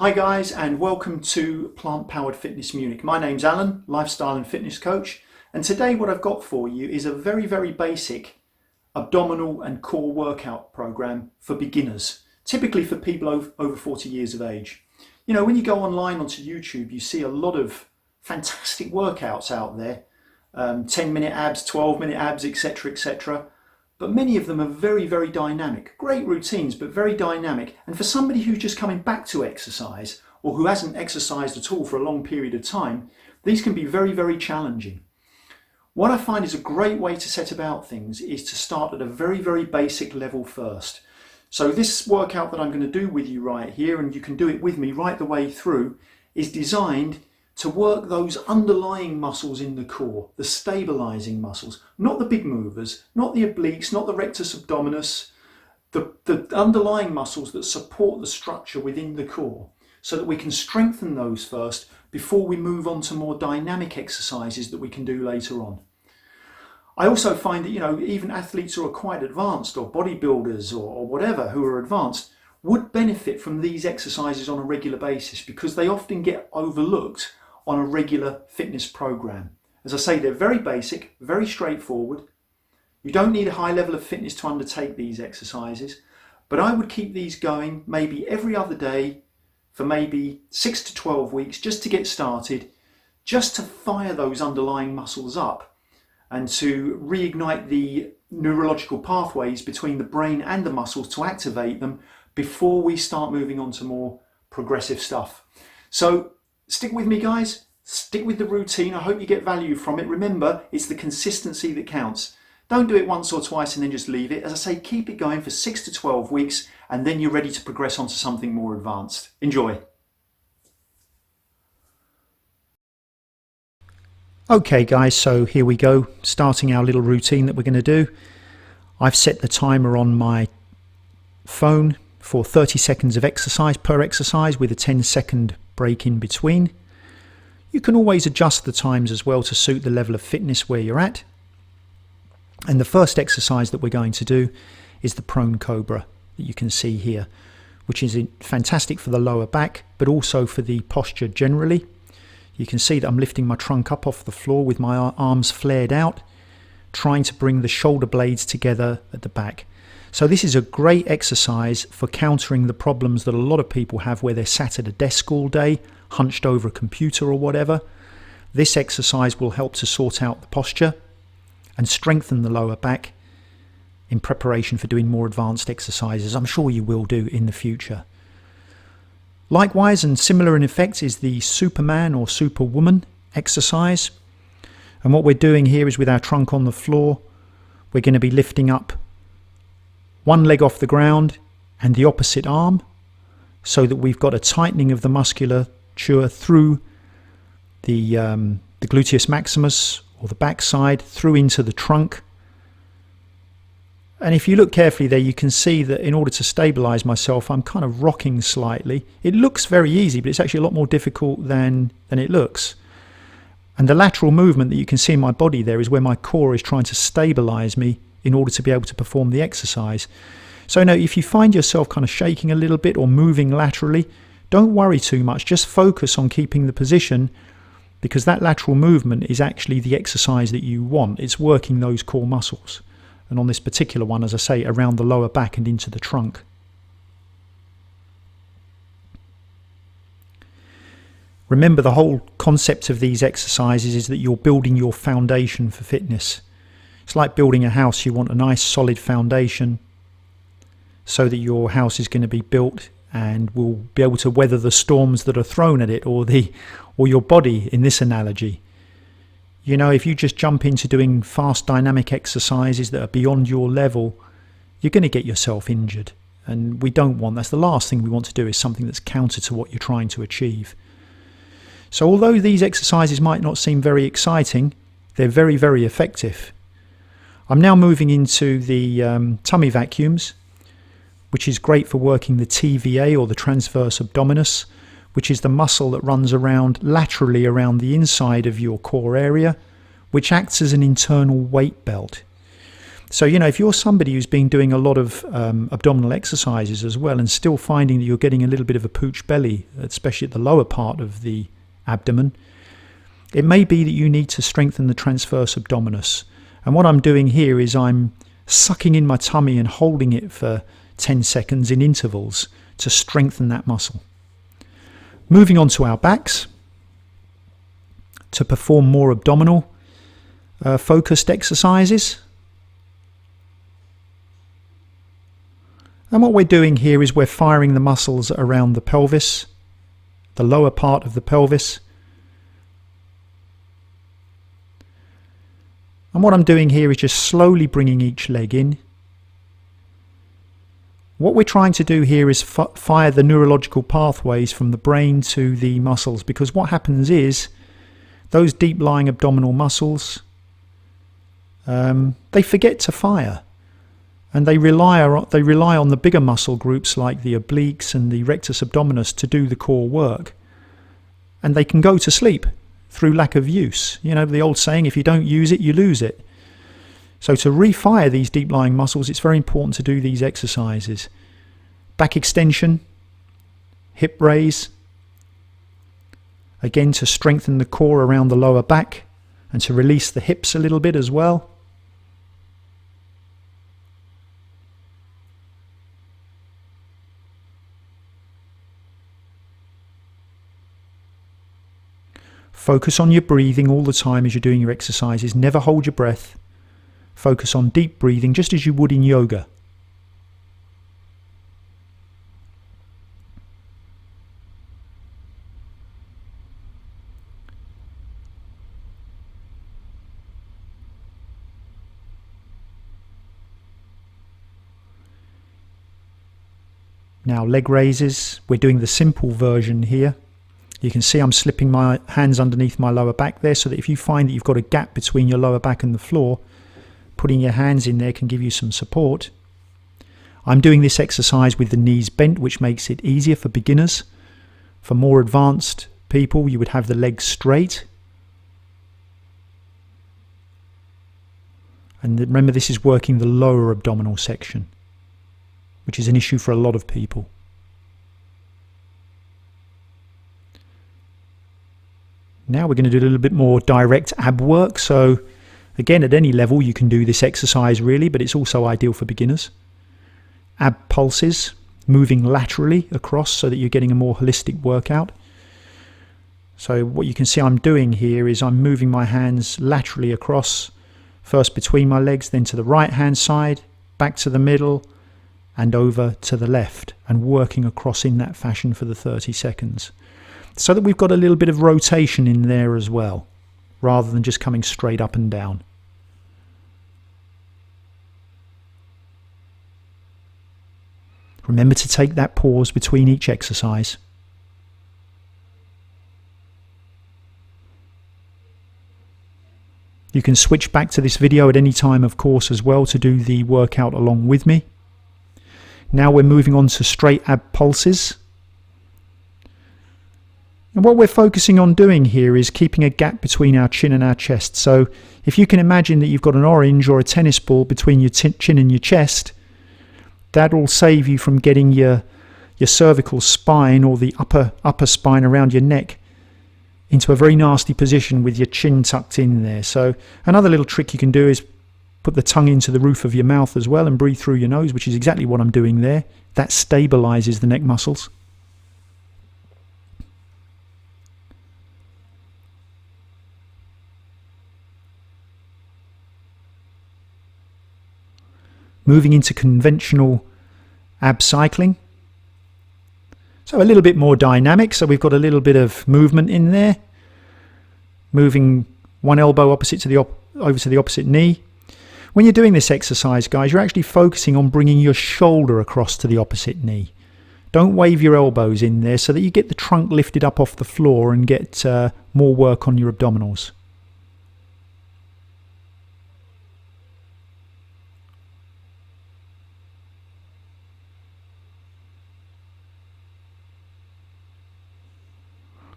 Hi guys, and welcome to Plant Powered Fitness Munich. My name's Alan, lifestyle and fitness coach, and today what I've got for you is a very basic abdominal and core workout program for beginners, typically for people over 40 years of age. You know, when you go online onto YouTube, you see a lot of fantastic workouts out there, 10-minute abs, 12-minute abs, etc. But many of them are very dynamic. Great routines, but very dynamic. And for somebody who's just coming back to exercise, or who hasn't exercised at all for a long period of time, these can be very challenging. What I find is a great way to set about things is to start at a very basic level first. So this workout that I'm going to do with you right here, and you can do it with me right the way through, is designed to work those underlying muscles in the core, the stabilizing muscles, not the big movers, not the obliques, not the rectus abdominis, the underlying muscles that support the structure within the core, so that we can strengthen those first before we move on to more dynamic exercises that we can do later on. I also find that, you know, even athletes who are quite advanced, or bodybuilders or whatever who are advanced, would benefit from these exercises on a regular basis because they often get overlooked on a regular fitness program. As I say, they're very basic, very straightforward. You don't need a high level of fitness to undertake these exercises, but I would keep these going maybe every other day for maybe 6 to 12 weeks just to get started, just to fire those underlying muscles up and to reignite the neurological pathways between the brain and the muscles to activate them before we start moving on to more progressive stuff. So stick with me, guys. Stick with the routine. I hope you get value from it. Remember, it's the consistency that counts. Don't do it once or twice and then just leave it. As I say, keep it going for 6 to 12 weeks and then you're ready to progress onto something more advanced. Enjoy. Okay guys, so here we go, starting our little routine that we're going to do. I've set the timer on my phone for 30 seconds of exercise per exercise with a 10-second break in between. You can always adjust the times as well to suit the level of fitness where you're at. And the first exercise that we're going to do is the prone Cobra that you can see here, which is fantastic for the lower back, but also for the posture generally. You can see that I'm lifting my trunk up off the floor with my arms flared out, trying to bring the shoulder blades together at the back. So this is a great exercise for countering the problems that a lot of people have where they're sat at a desk all day, hunched over a computer or whatever. This exercise will help to sort out the posture and strengthen the lower back in preparation for doing more advanced exercises. I'm sure you will do in the future. Likewise and similar in effect is the Superman or Superwoman exercise. And what we're doing here is with our trunk on the floor, we're going to be lifting up one leg off the ground and the opposite arm so that we've got a tightening of the musculature through the gluteus maximus or the backside through into the trunk. And if you look carefully there, you can see that in order to stabilize myself, I'm kind of rocking slightly. It looks very easy, but it's actually a lot more difficult than it looks. And the lateral movement that you can see in my body there is where my core is trying to stabilize me in order to be able to perform the exercise. So now if you find yourself kind of shaking a little bit or moving laterally, don't worry too much. Just focus on keeping the position, because that lateral movement is actually the exercise that you want. It's working those core muscles. And on this particular one, as I say, around the lower back and into the trunk. Remember, the whole concept of these exercises is that you're building your foundation for fitness. It's like building a house. You want a nice solid foundation so that your house is going to be built and will be able to weather the storms that are thrown at it, or your body in this analogy. You know, if you just jump into doing fast dynamic exercises that are beyond your level, you're going to get yourself injured. And we don't want, that's the last thing we want to do, is something that's counter to what you're trying to achieve. So although these exercises might not seem very exciting, they're very effective. I'm now moving into the tummy vacuums, which is great for working the TVA or the transverse abdominis, which is the muscle that runs around laterally around the inside of your core area, which acts as an internal weight belt. So, you know, if you're somebody who's been doing a lot of abdominal exercises as well and still finding that you're getting a little bit of a pooch belly, especially at the lower part of the abdomen, it may be that you need to strengthen the transverse abdominis. And what I'm doing here is I'm sucking in my tummy and holding it for 10 seconds in intervals to strengthen that muscle. Moving on to our backs to perform more abdominal focused exercises. And what we're doing here is we're firing the muscles around the pelvis, the lower part of the pelvis. And what I'm doing here is just slowly bringing each leg in. What we're trying to do here is fire the neurological pathways from the brain to the muscles, because what happens is those deep lying abdominal muscles, they forget to fire. And they rely on the bigger muscle groups like the obliques and the rectus abdominis to do the core work. And they can go to sleep through lack of use. You know, the old saying, if you don't use it, you lose it. So to refire these deep lying muscles, it's very important to do these exercises. Back extension, hip raise. Again, to strengthen the core around the lower back and to release the hips a little bit as well. Focus on your breathing all the time as you're doing your exercises. Never hold your breath. Focus on deep breathing just as you would in yoga. Now leg raises. We're doing the simple version here. You can see I'm slipping my hands underneath my lower back there, so that if you find that you've got a gap between your lower back and the floor, putting your hands in there can give you some support. I'm doing this exercise with the knees bent, which makes it easier for beginners. For more advanced people, you would have the legs straight. And remember, this is working the lower abdominal section, which is an issue for a lot of people. Now we're going to do a little bit more direct ab work. So again, at any level you can do this exercise really, but it's also ideal for beginners. Ab pulses, moving laterally across so that you're getting a more holistic workout. So what you can see I'm doing here is I'm moving my hands laterally across, first between my legs, then to the right hand side, back to the middle and over to the left, and working across in that fashion for the 30 seconds. So that we've got a little bit of rotation in there as well, rather than just coming straight up and down. Remember to take that pause between each exercise. You can switch back to this video at any time, of course, as well, to do the workout along with me. Now we're moving on to straight ab pulses. And what we're focusing on doing here is keeping a gap between our chin and our chest. So if you can imagine that you've got an orange or a tennis ball between your chin and your chest, that will save you from getting your cervical spine or the upper spine around your neck into a very nasty position with your chin tucked in there. So another little trick you can do is put the tongue into the roof of your mouth as well and breathe through your nose, which is exactly what I'm doing there. That stabilizes the neck muscles. Moving into conventional ab cycling. So a little bit more dynamic. So we've got a little bit of movement in there. Moving one elbow opposite to over to the opposite knee. When you're doing this exercise, guys, you're actually focusing on bringing your shoulder across to the opposite knee. Don't wave your elbows in there so that you get the trunk lifted up off the floor and get more work on your abdominals.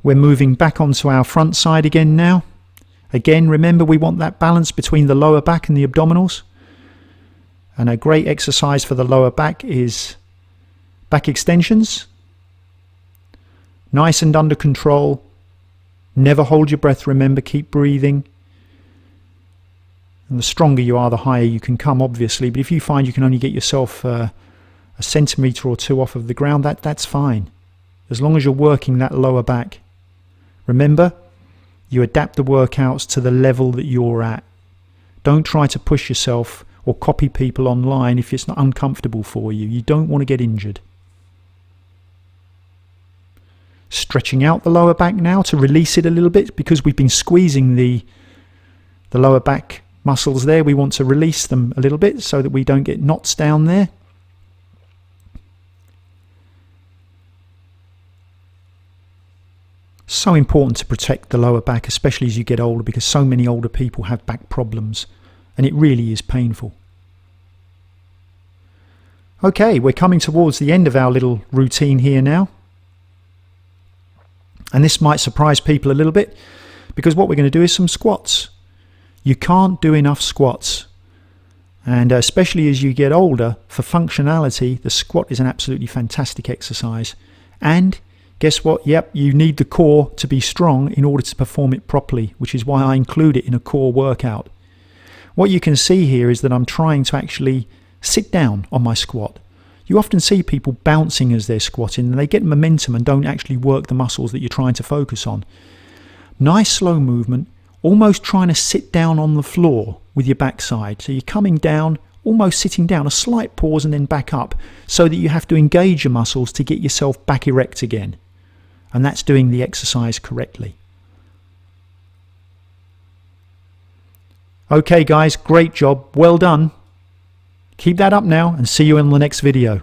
We're moving back onto our front side again now. Again, remember we want that balance between the lower back and the abdominals. And a great exercise for the lower back is back extensions. Nice and under control. Never hold your breath, remember, keep breathing. And the stronger you are, the higher you can come, obviously. But if you find you can only get yourself a centimetre or two off of the ground, that's fine. As long as you're working that lower back. Remember, you adapt the workouts to the level that you're at. Don't try to push yourself or copy people online if it's not uncomfortable for you. You don't want to get injured. Stretching out the lower back now to release it a little bit, because we've been squeezing the lower back muscles there. We want to release them a little bit so that we don't get knots down there. So important to protect the lower back, especially as you get older, because so many older people have back problems and it really is painful. Okay, we're coming towards the end of our little routine here now. And this might surprise people a little bit, because what we're going to do is some squats. You can't do enough squats. And especially as you get older, for functionality, the squat is an absolutely fantastic exercise. And guess what? Yep, you need the core to be strong in order to perform it properly, which is why I include it in a core workout. What you can see here is that I'm trying to actually sit down on my squat. You often see people bouncing as they're squatting, and they get momentum and don't actually work the muscles that you're trying to focus on. Nice slow movement, almost trying to sit down on the floor with your backside. So you're coming down, almost sitting down, a slight pause and then back up, so that you have to engage your muscles to get yourself back erect again. And that's doing the exercise correctly. Okay guys, great job, well done. Keep that up now and see you in the next video.